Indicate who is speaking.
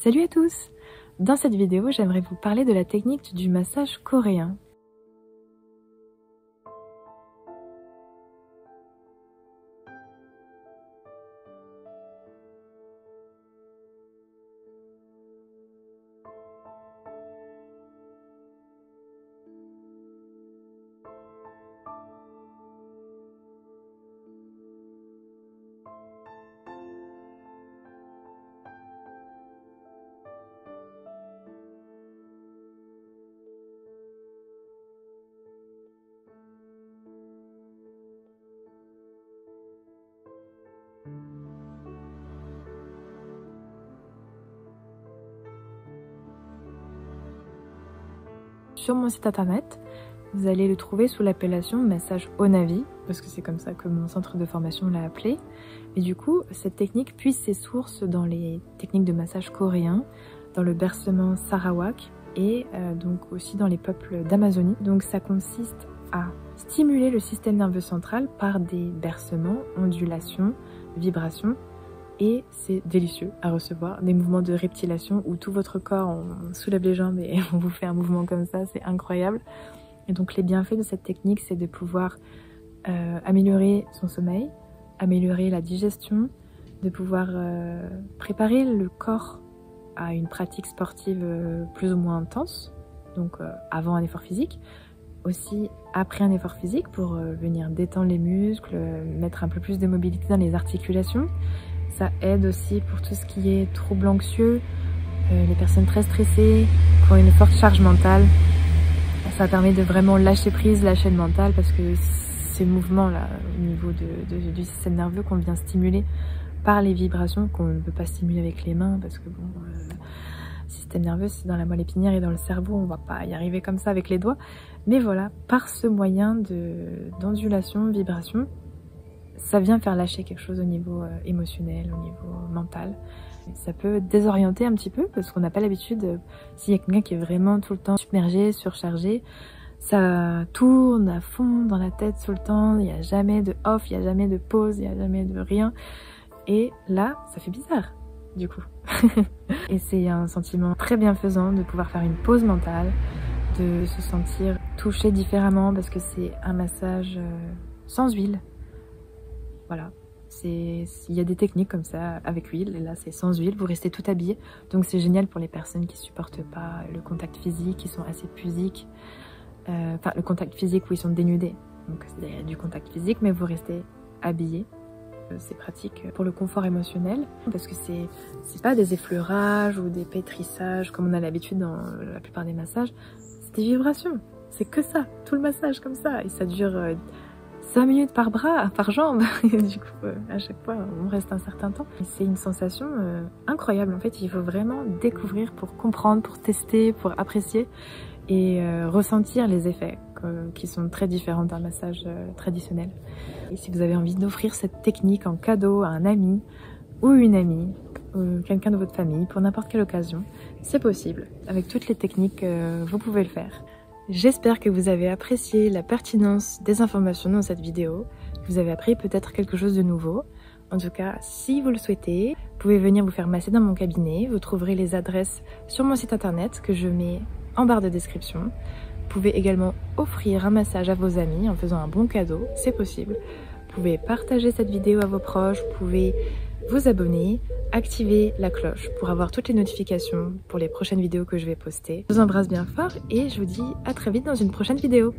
Speaker 1: Salut à tous! Dans cette vidéo, j'aimerais vous parler de la technique du massage coréen. Sur mon site internet, vous allez le trouver sous l'appellation massage Onavi, parce que c'est comme ça que mon centre de formation l'a appelé. Et du coup, cette technique puise ses sources dans les techniques de massage coréen, dans le bercement Sarawak et donc aussi dans les peuples d'Amazonie. Donc ça consiste à stimuler le système nerveux central par des bercements, ondulations, vibrations. Et c'est délicieux à recevoir, des mouvements de reptilation où tout votre corps, on soulève les jambes et on vous fait un mouvement comme ça, c'est incroyable. Et donc les bienfaits de cette technique, c'est de pouvoir améliorer son sommeil, améliorer la digestion, de pouvoir préparer le corps à une pratique sportive plus ou moins intense, donc avant un effort physique, aussi après un effort physique pour venir détendre les muscles, mettre un peu plus de mobilité dans les articulations. Ça aide aussi pour tout ce qui est troubles anxieux, les personnes très stressées, qui ont une forte charge mentale. Ça permet de vraiment lâcher prise, lâcher le mental, parce que ces mouvements-là, au niveau du système nerveux qu'on vient stimuler par les vibrations, qu'on ne peut pas stimuler avec les mains, parce que bon, le système nerveux c'est dans la moelle épinière et dans le cerveau, on ne va pas y arriver comme ça avec les doigts. Mais voilà, par ce moyen d'ondulation, vibration, ça vient faire lâcher quelque chose au niveau émotionnel, au niveau mental. Ça peut désorienter un petit peu parce qu'on n'a pas l'habitude, s'il y a quelqu'un qui est vraiment tout le temps submergé, surchargé, ça tourne à fond dans la tête tout le temps, il n'y a jamais de off, il n'y a jamais de pause, il n'y a jamais de rien. Et là, ça fait bizarre du coup. Et c'est un sentiment très bienfaisant de pouvoir faire une pause mentale, de se sentir touché différemment parce que c'est un massage sans huile. Voilà, il y a des techniques comme ça avec huile, et là c'est sans huile, vous restez tout habillé. Donc c'est génial pour les personnes qui supportent pas le contact physique, qui sont assez pudiques. Enfin le contact physique où ils sont dénudés, donc il y a du contact physique mais vous restez habillé. C'est pratique pour le confort émotionnel parce que c'est pas des effleurages ou des pétrissages comme on a l'habitude dans la plupart des massages, c'est des vibrations, c'est que ça, tout le massage comme ça, et ça dure 5 minutes par bras, par jambe, et du coup à chaque fois on reste un certain temps. C'est une sensation incroyable, en fait il faut vraiment découvrir pour comprendre, pour tester, pour apprécier et ressentir les effets qui sont très différents d'un massage traditionnel. Et si vous avez envie d'offrir cette technique en cadeau à un ami ou une amie, ou quelqu'un de votre famille, pour n'importe quelle occasion, c'est possible. Avec toutes les techniques, vous pouvez le faire. J'espère que vous avez apprécié la pertinence des informations dans cette vidéo, que vous avez appris peut-être quelque chose de nouveau. En tout cas, si vous le souhaitez, vous pouvez venir vous faire masser dans mon cabinet. Vous trouverez les adresses sur mon site internet que je mets en barre de description. Vous pouvez également offrir un massage à vos amis en faisant un bon cadeau, c'est possible. Vous pouvez partager cette vidéo à vos proches, vous pouvez vous abonner, activer la cloche pour avoir toutes les notifications pour les prochaines vidéos que je vais poster. Je vous embrasse bien fort et je vous dis à très vite dans une prochaine vidéo.